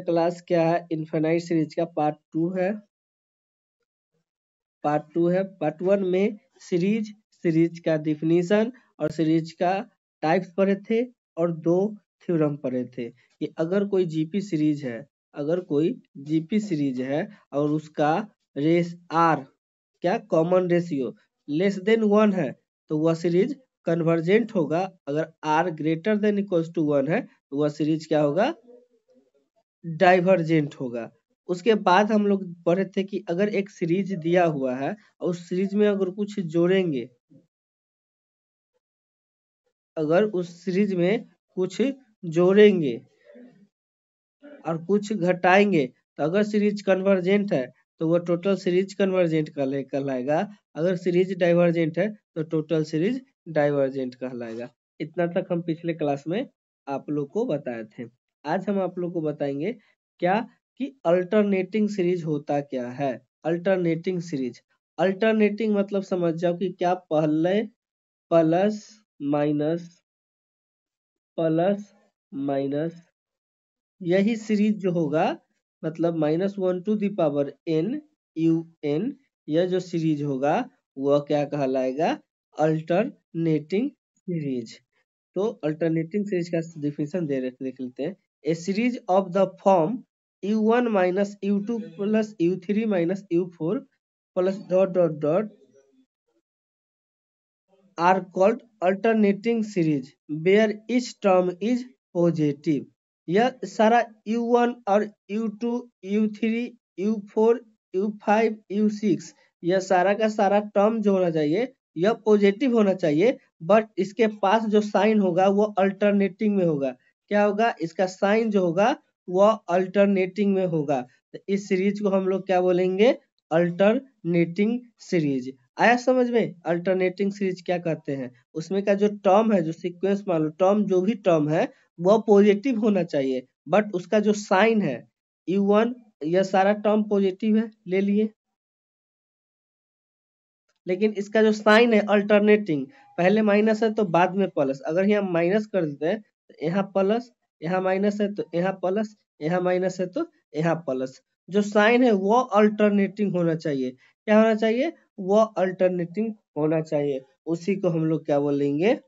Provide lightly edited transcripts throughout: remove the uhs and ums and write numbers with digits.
Class क्या है, infinite series का पार्ट 2 है। पार्ट 1 में सीरीज का डिफिनीशन और सीरीज का टाइप्स पढ़े थे और 2 थ्योरम पढ़े थे कि अगर कोई जीपी सीरीज है और उसका रेस आर क्या कॉमन रेशियो लेस देन 1 है तो वह सीरीज कन्वर्जेंट होगा। अगर r greater than equals to 1 है तो वह सीरीज क्या होगा, डाइवर्जेंट होगा। उसके बाद हम लोग पढ़े थे कि अगर एक सीरीज दिया हुआ है और उस सीरीज में अगर कुछ जोड़ेंगे, अगर उस सीरीज में कुछ जोड़ेंगे और कुछ घटाएंगे तो अगर सीरीज कन्वर्जेंट है तो वह टोटल सीरीज कन्वर्जेंट कहलाएगा। अगर सीरीज डाइवर्जेंट है तो टोटल सीरीज डाइवर्जेंट कहलाएगा। इतना तक हम पिछले क्लास में आप लोग को बताए थे। आज हम आप लोग को बताएंगे क्या कि अल्टरनेटिंग सीरीज होता क्या है। अल्टरनेटिंग सीरीज, अल्टरनेटिंग मतलब समझ जाओ कि क्या पहले प्लस माइनस यही सीरीज जो होगा मतलब -1 to the power n un, यह जो सीरीज होगा वह क्या कहलाएगा, अल्टरनेटिंग सीरीज। तो अल्टरनेटिंग सीरीज का डिफिनेशन देख लेते हैं। A series of the form u1 minus u2 plus u3 minus u4 plus dot dot dot are called alternating series where each term is positive। यह सारा u1 और u2 u3 u4 u5 u6 यह सारा का सारा term जो होना चाहिए यह पॉजिटिव होना चाहिए, बट इसके पास जो साइन होगा वो अल्टरनेटिंग में होगा। क्या होगा, इसका साइन जो होगा वह अल्टरनेटिंग में होगा। तो इस सीरीज को हम लोग क्या बोलेंगे, अल्टरनेटिंग सीरीज। आया समझ में, अल्टरनेटिंग सीरीज क्या कहते हैं। उसमें का जो टर्म है, जो सीक्वेंस मान लो टर्म जो भी टर्म है वह पॉजिटिव होना चाहिए, बट उसका जो साइन है u1 यह सारा टर्म पॉजिटिव है ले लिए, लेकिन इसका जो साइन है अल्टरनेटिंग, पहले माइनस है तो बाद में प्लस। अगर यहाँ माइनस कर देते हैं तो यहाँ प्लस, यहाँ माइनस है तो यहाँ प्लस, यहाँ माइनस है तो यहाँ प्लस। जो साइन है वो अल्टरनेटिंग होना चाहिए। क्या होना चाहिए, वो अल्टरनेटिंग होना चाहिए। उसी को हम लोग क्या बोलेंगे,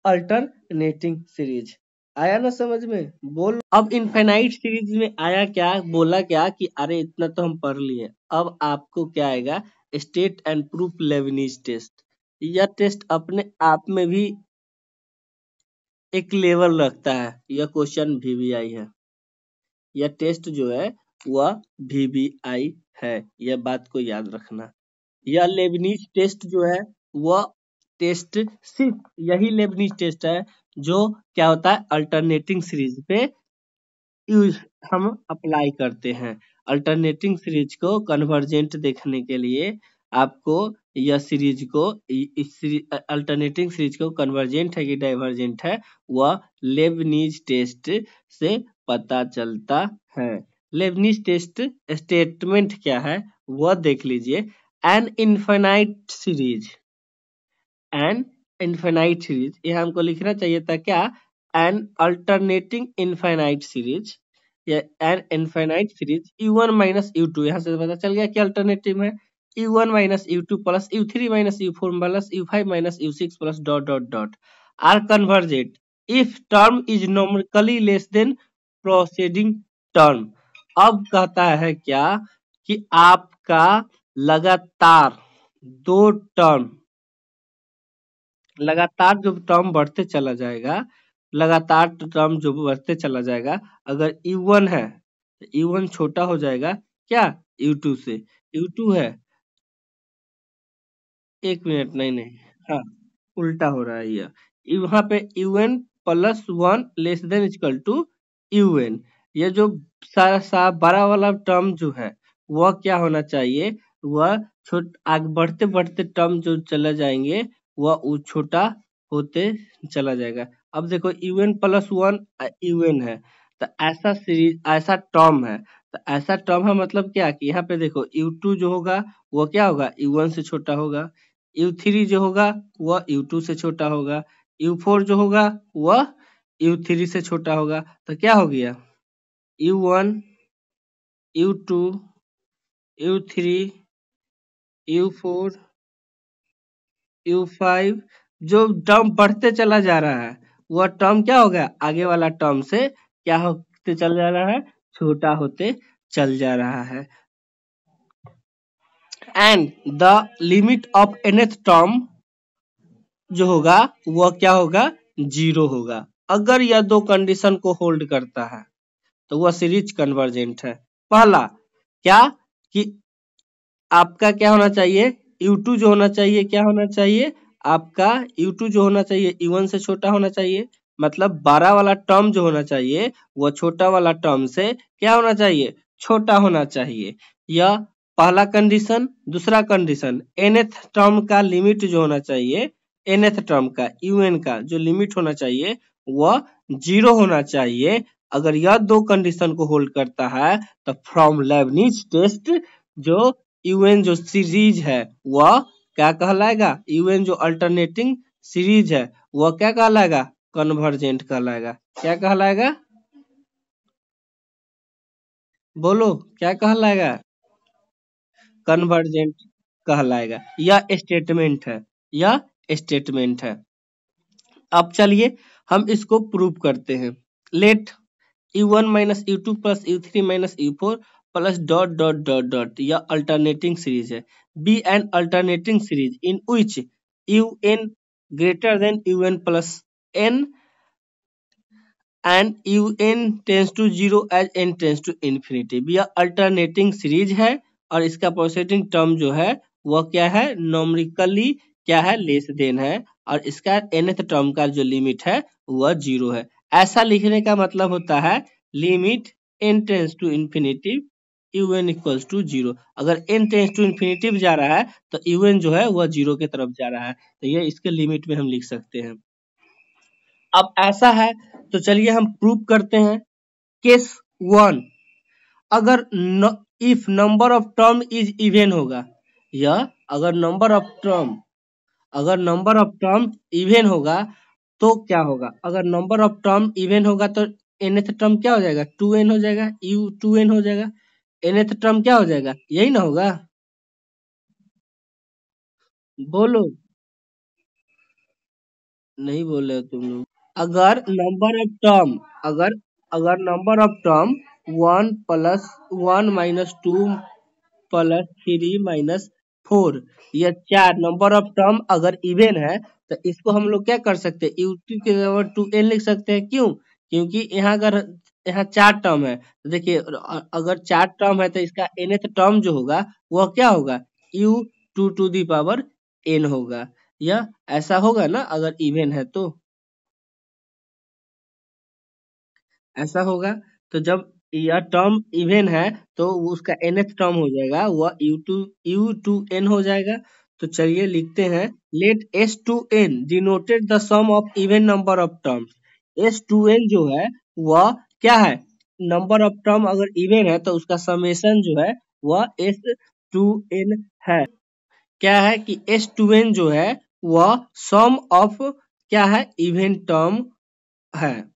अल्टरनेटिंग सीरीज। आया ना समझ में, बोल। अब इनफाइनाइट सीरीज में आया क्या, बोला क्या कि अरे इतना तो हम पढ़ लिए, अब आपको क्या आएगा, state and proof Leibniz test. यह टेस्ट अपने आप में भी एक लेवल रखता है। यह क्वेश्चन VBI है, यह टेस्ट जो है वह VBI है, यह बात को याद रखना। यह लेबनीज टेस्ट जो है वह टेस्ट सिर्फ यही लेबनीज टेस्ट है जो क्या होता है, अल्टरनेटिंग सीरीज पे यूज हम अप्लाई करते हैं। अल्टरनेटिंग सीरीज को कन्वर्जेंट देखने के लिए आपको यह सीरीज को, इस अल्टरनेटिंग सीरीज को कन्वर्जेंट है कि डाइवर्जेंट है वह लेबनीज टेस्ट से पता चलता है। लेबनीज टेस्ट स्टेटमेंट क्या है वह देख लीजिए। An infinite series, an infinite series, ये हमको लिखना चाहिए था क्या, एन अल्टरनेटिंग इनफाइनाइट सीरीज या an infinite series u1 minus u2, यहाँ से पता चल गया कि अल्टरनेटिव है u1 minus u2 plus u3 minus u4 plus u5 minus u6 plus dot dot dot are convergent if term is numerically less than proceeding term. अब कहता है क्या कि आपका लगातार दो टर्म, लगातार जो टर्म बढ़ते चला जाएगा, लगातार टर्म जो बढ़ते चला जाएगा, अगर u1 है तो u1 छोटा हो जाएगा क्या, u2 से। u2 है, एक मिनट, नहीं, हाँ उल्टा हो रहा है यह। यहाँ पे un plus 1 less than equal to un, ये जो सारा बड़ा वाला टर्म जो है वह क्या होना चाहिए, वह आगे बढ़ते बढ़ते टर्म जो चले जाएंगे वह छोटा होते चला जाएगा। अब देखो un प्लस 1 un है तो ऐसा सीरीज, ऐसा टर्म है, तो ऐसा टर्म है मतलब क्या कि यहाँ पे देखो u2 जो होगा वो क्या होगा, u1 से छोटा होगा, u3 जो होगा वह u2 से छोटा होगा, u4 जो होगा वह u3 से छोटा होगा। तो क्या हो गया, U1, U2, U3, U4, U5, जो टर्म बढ़ते चला जा रहा है वह टर्म क्या हो गया, आगे वाला टर्म से क्या होते चल जा रहा है, छोटा होते चल जा रहा है। And the limit of nth term जो होगा वह क्या होगा, 0 होगा। अगर यह दो कंडीशन को होल्ड करता है तो वह सीरीज कन्वर्जेंट है। पहला क्या कि आपका क्या होना चाहिए, U2 जो होना चाहिए क्या होना चाहिए, आपका U2 जो होना चाहिए U1 से छोटा होना चाहिए, मतलब 12 वाला टर्म जो होना चाहिए वह छोटा वाला टर्म से क्या होना चाहिए, छोटा होना चाहिए। यह पहला कंडीशन। दूसरा कंडीशन, nth टर्म का लिमिट जो होना चाहिए, nth टर्म का UN का जो लिमिट होना चाहिए वह 0 होना चाहिए। अगर यह दो कंडीशन को होल्ड करता है तो फ्रॉम लेबनिज टेस्ट जो UN जो सीरीज है वह क्या कहलाएगा, UN जो अल्टरनेटिंग सीरीज है वह क्या कहलाएगा, कन्वर्जेंट कहलाएगा। क्या कहलाएगा, बोलो क्या कहलाएगा, कन्वर्जेंट कहलाएगा। यह स्टेटमेंट है, यह स्टेटमेंट है। अब चलिए हम इसको प्रूव करते हैं। Let U1 minus U2 plus U3 minus U4 plus dot dot dot dot, यह अल्टरनेटिंग सीरीज है। Be an alternating series in which UN greater than UN plus n and UN tends to 0 as n tends to infinity। यह alternating series है और इसका proceeding term जो है वह क्या है, नॉमरिकली क्या है, लेस देन है, और इसका nth टर्म का जो लिमिट है वह 0 है। ऐसा लिखने का मतलब होता है limit n tends to infinity UN equals to 0। अगर n टेंस टू इंफिनिटी जा रहा है तो UN जो है वह 0 की तरफ जा रहा है, तो ये इसके लिमिट में हम लिख सकते हैं। अब ऐसा है तो चलिए हम प्रूव करते हैं। केस 1, अगर if number of term is even होगा, यह अगर नंबर ऑफ टर्म इवन होगा तो क्या होगा, अगर नंबर ऑफ टर्म इवन होगा तो nth टर्म क्या हो जाएगा, 2n हो जाएगा, U2n हो जाएगा, nth टर्म क्या हो जाएगा, यही ना होगा, बोलो, नहीं बोल रहे हो तुम लोग। अगर नंबर ऑफ टर्म, अगर अगर number of term 1 plus 1 minus 2 plus 3 minus 4, ये चार नंबर ऑफ टर्म अगर इवन है तो इसको हम लोग क्या कर सकते हैं, U2 के बराबर 2n लिख सकते हैं। क्यों, क्योंकि यहाँ अगर यहाँ चार टर्म है तो देखिए अगर चार टर्म है तो इसका nth टर्म जो होगा वह क्या होगा, U2 to the power n होगा। यह ऐसा होगा ना, अगर इवन है तो ऐसा होगा। तो जब यह टर्म इवन है तो उसका nth टर्म हो जाएगा वह U2n हो जाएगा। तो चलिए लिखते हैं, let S2n denoted the sum of even number of terms. S2n जो है वह क्या है, नंबर ऑफ टर्म अगर इवन है तो उसका समेशन जो है वह S2n है। क्या है कि S2n जो है वह सम ऑफ क्या है, इवन टर्म है,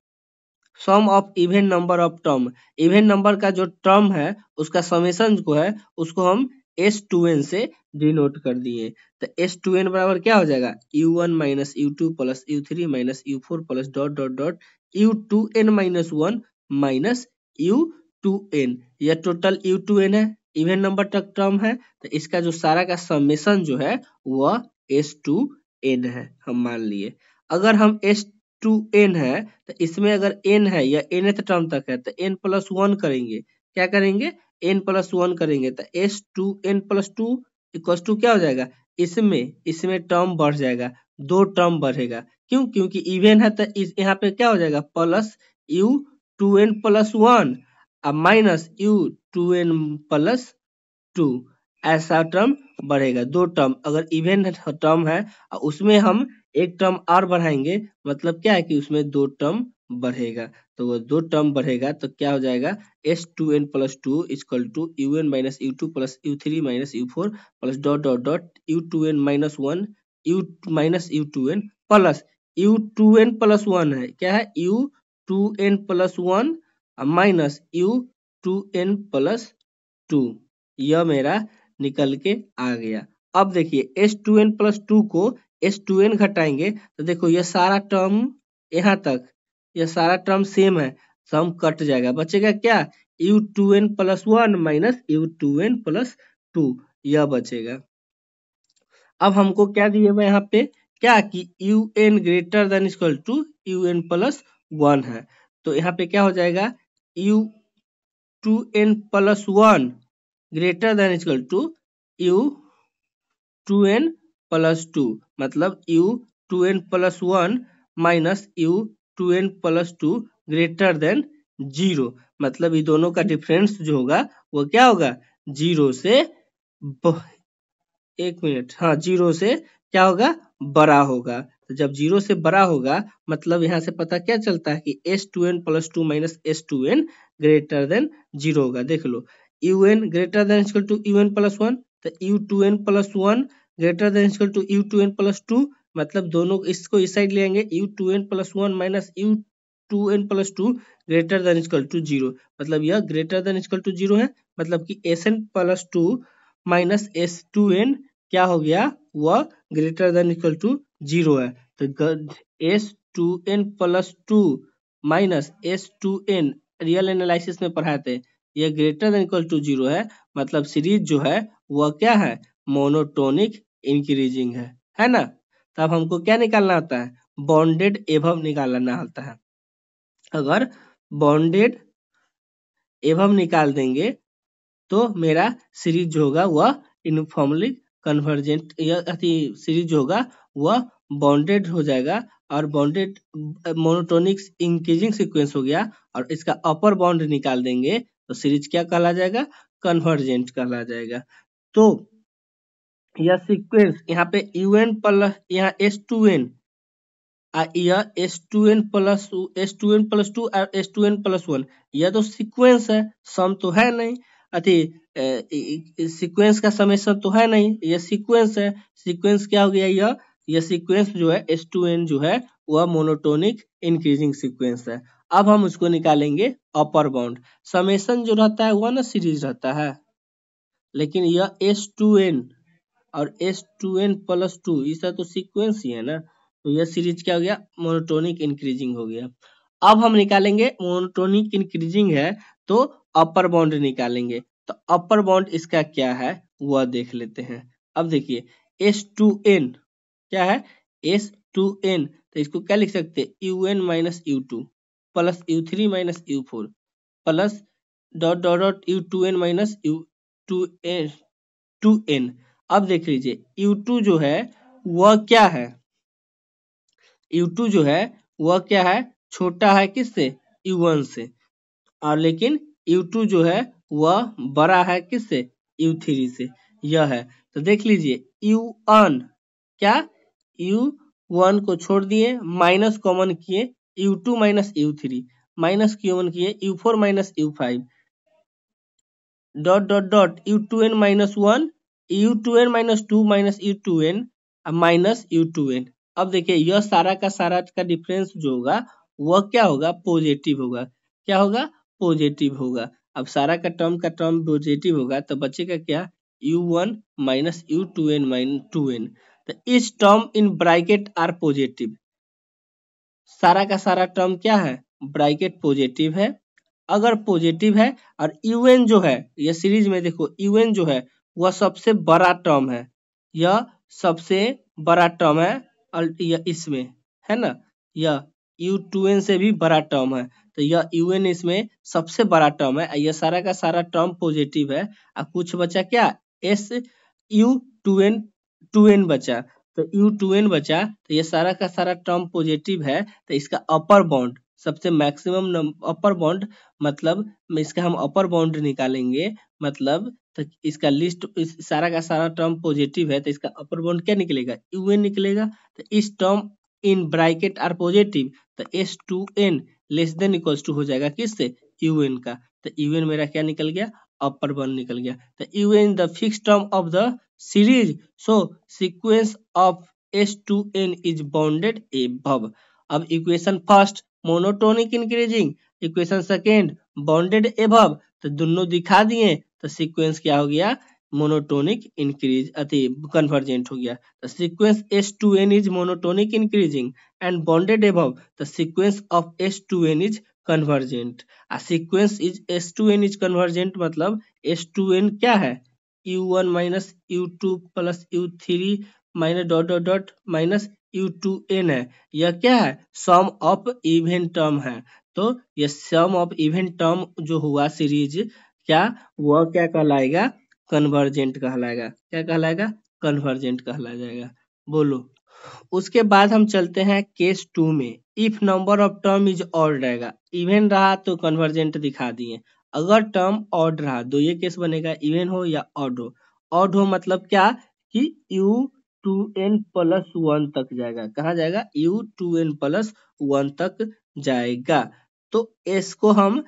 sum of even number of term. Even number का जो टर्म है उसका समेशन को है उसको हम S2n से डिनोट कर दिए। तो S2n बराबर क्या हो जाएगा, U1 minus U2 plus U3 minus U4 plus dot dot dot U2n minus 1 minus U2n। यह टोटल U2n है, इवन नंबर तक टर्म है, तो इसका जो सारा का समेशन जो है वह S2n है, हम मान लिए। अगर हम S2n है तो इसमें अगर n है या nth टर्म तक है तो n प्लस 1 करेंगे, क्या करेंगे, n प्लस 1 करेंगे तो S2n प्लस 2 इक्वल टू क्या हो जाएगा, इसमें टर्म बढ़ जाएगा, दो टर्म बढ़ेगा। क्यों, क्योंकि इवन है तो यहाँ पे क्या हो जाएगा, प्लस U2n प्लस 1 और माइनस U2n प्लस 2, ऐसा टर्म बढ़ेगा। दो टर्म अगर इवन टर्म है और उसमें हम एक टर्म और बढ़ाएंगे, मतलब क्या है कि उसमें दो टर्म बढ़ेगा, तो वो दो टर्म बढ़ेगा तो क्या हो जाएगा, S2n plus 2 equal to UN minus U2 plus U3 minus U4 plus dot dot dot U2n minus 1 U minus U2n plus U2n plus 1 है, क्या है, U2n plus 1 minus U2N plus 2, यह मेरा निकल के आ गया। अब देखिए S2N प्लस 2 को S2N घटाएंगे तो देखो ये सारा टर्म यहाँ तक, यह सारा टर्म सेम है, सम कट जाएगा, बचेगा क्या U2N plus 1 minus U2N plus 2, यह बचेगा। अब हमको क्या दिए हुए यहाँ पे, क्या कि UN greater than equal to UN plus 1 है, तो यहाँ पे क्या हो जाएगा U2N plus 1 greater than equal to U2N plus 2, मतलब U2N plus 1 minus U2N plus 2 greater than 0, मतलब ये दोनों का डिफरेंस जो होगा वो क्या होगा, 0 से 1 मिनट, हाँ 0 से क्या होगा, बड़ा होगा। तो जब 0 से बड़ा होगा मतलब यहाँ से पता क्या चलता है कि S2N plus 2 minus S2N greater than 0 होगा। देख लो UN greater than equal to UN plus 1, तो U2N plus 1 greater than equal to U2N plus 2, मतलब दोनों इसको इस साइड ले आएंगे U2N plus 1 minus U2N plus 2 greater than equal to 0, मतलब यह ग्रेटर देन इक्वल टू 0 है, मतलब कि SN प्लस 2 माइनस S2N क्या हो गया, वह ग्रेटर देन इक्वल टू 0 है। तो S2N plus 2 minus S2N real analysis में पढ़ाए थे, यह ग्रेटर देन इक्वल टू 0 है, मतलब सीरीज जो है वह क्या है, मोनोटोनिक इंक्रीजिंग है ना। तो अब हमको क्या निकालना होता है, बॉन्डेड एभव निकालना होता है। अगर बॉन्डेड एभव निकाल देंगे तो मेरा सीरीज जो होगा वह यूनिफॉर्मली कन्वर्जेंट, या सीरीज जो होगा वह बॉन्डेड हो जाएगा, और बॉन्डेड मोनोटोनिक इंक्रीजिंग सीक्वेंस हो गया, और इसका अपर बॉन्ड निकाल देंगे तो सीरीज क्या कहला जाएगा, कन्वर्जेंट कहला जाएगा। तो यह सीक्वेंस यहाँ पे UN प्लस यहाँ S2N, यह S2N प्लस S2N+2 और S2N प्लस 1, यह तो सीक्वेंस है, सम तो है नहीं, सीक्वेंस का समेशन तो है नहीं, यह सीक्वेंस है। सीक्वेंस क्या हो गया, यह सीक्वेंस जो है S2N जो है वह मोनोटोनिक इंक्रीजिंग सीक्वेंस है। अब हम उसको निकालेंगे अपर बाउंड, समेशन जो रहता है वह ना सीरीज रहता है, लेकिन यह S2N और S2N प्लस 2 इसका तो सीक्वेंस ही है ना, तो यह सीरीज क्या हो गया, मोनोटोनिक इंक्रीजिंग हो गया। अब हम निकालेंगे मोनोटोनिक इंक्रीजिंग है तो अपर बाउंड निकालेंगे, तो अपर बाउंड इसका क्या है वह देख लेते हैं। अब देखिए S2N क्या है, S2N, तो इसको क्या लिख सकते हैं, UN minus U2 plus U3 minus U4 plus dot dot dot U2N minus U2N। अब देख लीजिए U2 जो है वह क्या है, U2 जो है वह क्या है, छोटा है किससे, U1 से, और लेकिन U2 जो है वह बड़ा है किससे, U3 से, यह है। तो देख लीजिए U1 क्या, U1 को छोड़ दिए, माइनस कॉमन किए, U2 minus U3 minus common किए, U4 minus U5 dot dot dot U2N minus 1 U2N minus 2 minus U2N minus U2N। अब देखिए यह सारा का डिफरेंस जो होगा वह क्या होगा, पॉजिटिव होगा, क्या होगा, पॉजिटिव होगा। अब सारा का टर्म पॉजिटिव होगा तो बचेगा क्या, U1 minus U2N minus 2N, तो इस term in bracket are positive, सारा का सारा टर्म क्या है, ब्रैकेट पॉजिटिव है। अगर पॉजिटिव है और UN जो है, यह सीरीज में देखो UN जो है वह सबसे बड़ा टर्म है, यह सबसे बड़ा टर्म है, और यह इसमें है ना, यह U2N से भी बड़ा टर्म है, तो यह UN इसमें सबसे बड़ा टर्म है, यह सारा का सारा टर्म पॉजिटिव है, और कुछ बचा क्या, SU2N बचा, तो U2N बचा, तो ये सारा का सारा टर्म पॉजिटिव है, तो इसका अपर बाउंड सबसे मैक्सिमम अपर बाउंड, मतलब इसका हम अपर बाउंड निकालेंगे, मतलब तो इसका लिस्ट सारा का सारा टर्म पॉजिटिव है, तो इसका अपर बाउंड क्या निकलेगा, UN निकलेगा। तो इस term in bracket are positive, तो S2N less than equals to हो जाएगा किससे, UN का, तो UN मेरा क्या निकल गया, अपर बाउंड निकल गया। तो UN the fix term of the series, so sequence of S2N is bounded above. अब equation first, monotonic increasing, equation second bounded above, तो दोनों दिखा दिए, तो सीक्वेंस क्या हो गया, मोनोटोनिक इंक्रीज अति कन्वर्जेंट हो गया। The sequence S2n is monotonic increasing and bounded above the sequence of S2n is convergent. A sequence is S2n is convergent मतलब S2n क्या है, U1 minus U2 plus U3 minus dot dot dot minus U2n है। यह क्या है, sum of even term है। तो ये सम ऑफ इवन टर्म जो हुआ सीरीज क्या, वह क्या कहलाएगा, कन्वर्जेंट कहलाएगा। क्या कहलाएगा, कन्वर्जेंट कहला जाएगा। बोलो। उसके बाद हम चलते हैं केस 2 में। If number of term is odd रहेगा, इवन रहा तो कन्वर्जेंट दिखा दिए। अगर टर्म ऑड रहा, दो ये केस बनेगा, इवन हो या ऑड हो। ऑड हो मतलब क्या कि U2n प्लस 1 तक जाएगा। कहाँ जाएगा, U2n प्लस 1 तक जाएगा। तो इसको हम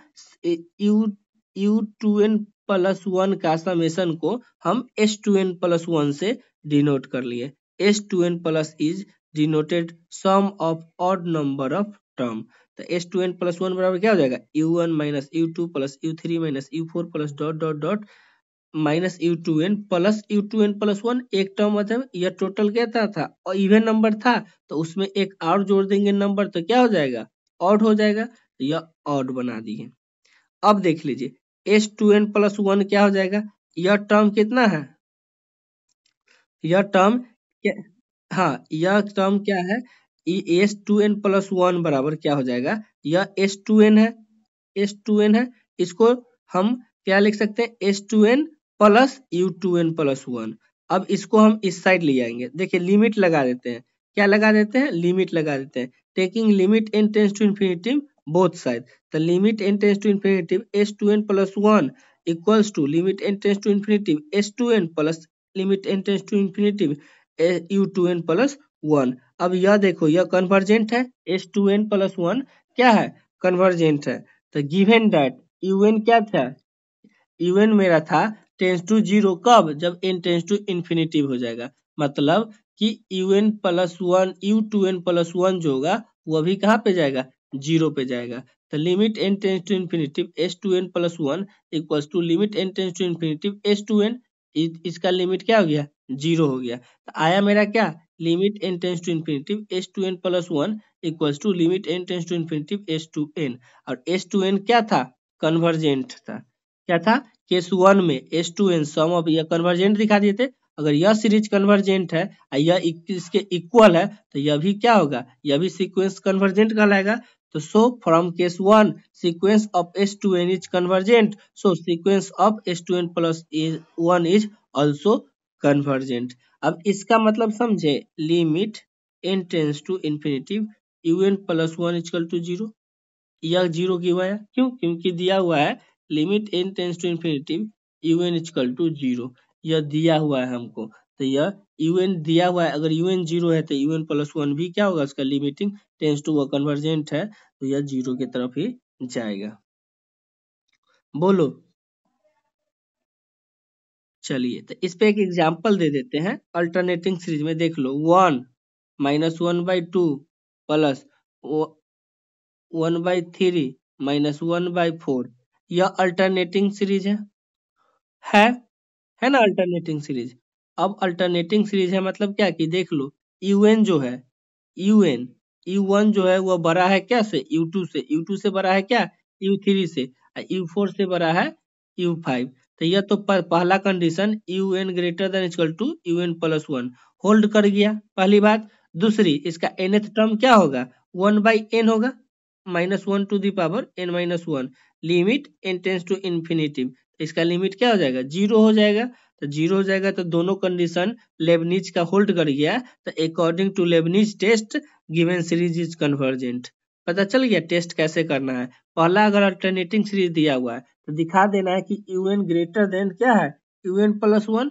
U2n प्लस 1 का समेशन को हम S2n प्लस 1 से डिनोट कर लिए। S2n plus is denoted sum of odd number of term. तो S2n प्लस 1 बराबर क्या हो जाएगा, U1 minus U2 plus U3 minus U4 plus dot dot dot minus U2n plus 1। एक टर्म मतलब यह टोटल क्या था और इवन नंबर था, तो उसमें एक और जोड़ देंगे नंबर, तो क्या हो जाएगा, ऑड हो जाएगा। तो यह ऑड बना दिए। अब देख लीजिए S2n प्लस 1 क्या हो जाएगा, यह टर्म कितना है, यह टर्म क्या, हाँ यह टर्म क्या है, S2n प्लस 1 बराबर क्या हो जाएगा, यह S2n है, S2n है। इसको हम क्या लिख सकते हैं, S2n प्लस U2n प्लस 1। अब इसको हम इस साइड ले जाएंगे, देखिए लिमिट लगा देते हैं। क्या लगा देते हैं, लिमिट लगा देते हैं। Taking limit n tends to infinity both side, the limit n tends to infinity S2n plus 1 equals to limit n tends to infinity S2n plus limit n tends to infinity U2n plus 1। अब यह देखो यह convergent है, S2n plus 1 क्या है, convergent है। तो given that UN क्या था, UN मेरा था टेंस टू 0, कब, जब n टेंस टू इन्फिनिटी हो जाएगा। मतलब कि UN प्लस 1 U2n प्लस 1 जो होगा वह भी कहाँ पे जाएगा, 0 पे जाएगा। तो limit n tends to infinity S2n plus 1 equals to limit n tends to infinity S2n, इसका लिमिट क्या हो गया, 0 हो गया। तो आया मेरा क्या, limit n tends to infinity S2n plus 1 equals to limit n tends to infinity S2n। और S2n क्या था, कन्वर्जेंट था। क्या था, केस 1 में S2n सम ऑफ, यह कन्वर्जेंट दिखा दिए थे। अगर यह सीरीज कन्वर्जेंट है और यह इसके इक्वल है, तो यह भी क्या होगा, यह भी सीक्वेंस कन्वर्जेंट कहलाएगा। तो so from case 1 sequence of S2n is convergent, so sequence of S2n plus 1 is also convergent. अब इसका मतलब समझे, limit n tends to infinity UN plus 1 equal to 0, यह 0 क्यों आया, क्यों, क्योंकि दिया हुआ है limit n tends to infinity UN equal to 0, यह दिया हुआ है हमको। तो यह UN दिया हुआ है, अगर UN 0 है तो UN प्लस 1 भी क्या होगा, उसका लिमिटिंग टेंस टू, वह कन्वर्जेंट है, तो यह 0 की तरफ ही जाएगा। बोलो। चलिए तो इस पे एक एग्जांपल दे देते हैं। अल्टरनेटिंग सीरीज में देख लो, 1 माइनस 1/2 प्लस 1/3 माइनस 1/4, यह अल्टरनेटिंग सीरीज है है ना, अल्टरनेटिंग सीरीज। अब अल्टरनेटिंग सीरीज है मतलब क्या, कि देख लो UN जो है, UN U1 जो है वह बड़ा है क्या से, U2 से, U2 से बड़ा है क्या, U3 से, U4 से बड़ा है U5। तो यह तो पहला condition UN greater than equal to UN plus 1 hold कर गया, पहली बात। दूसरी, इसका nth टर्म क्या होगा, 1/n होगा, -1 to the power n minus 1, limit n tends to infinity, इसका लिमिट क्या हो जाएगा, 0 हो जाएगा। तो 0 हो जाएगा तो दोनों कंडीशन लेबनिज का होल्ड कर गया। तो according to Leibniz test given series is convergent. पता चल गया टेस्ट कैसे करना है। पहला, अगर अल्टरनेटिंग सीरीज दिया हुआ है तो दिखा देना है कि UN ग्रेटर देन क्या है, UN प्लस 1,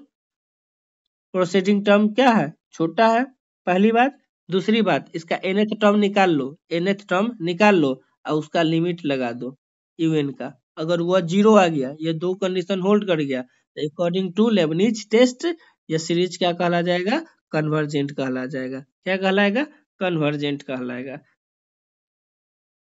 प्रोसीडिंग टर्म क्या है, छोटा है, पहली बात। दूसरी बात, इसका nth टर्म निकाल लो, nth टर्म निकाल लो और उसका लिमिट लगा दो UN का। अगर वह 0 आ गया, ये दो कंडीशन होल्ड कर गया, तो अकॉर्डिंग टू लेबनिज टेस्ट यह सीरीज क्या कहला जाएगा, कन्वर्जेंट कहला जाएगा। क्या कहलाएगा, कन्वर्जेंट कहलाएगा।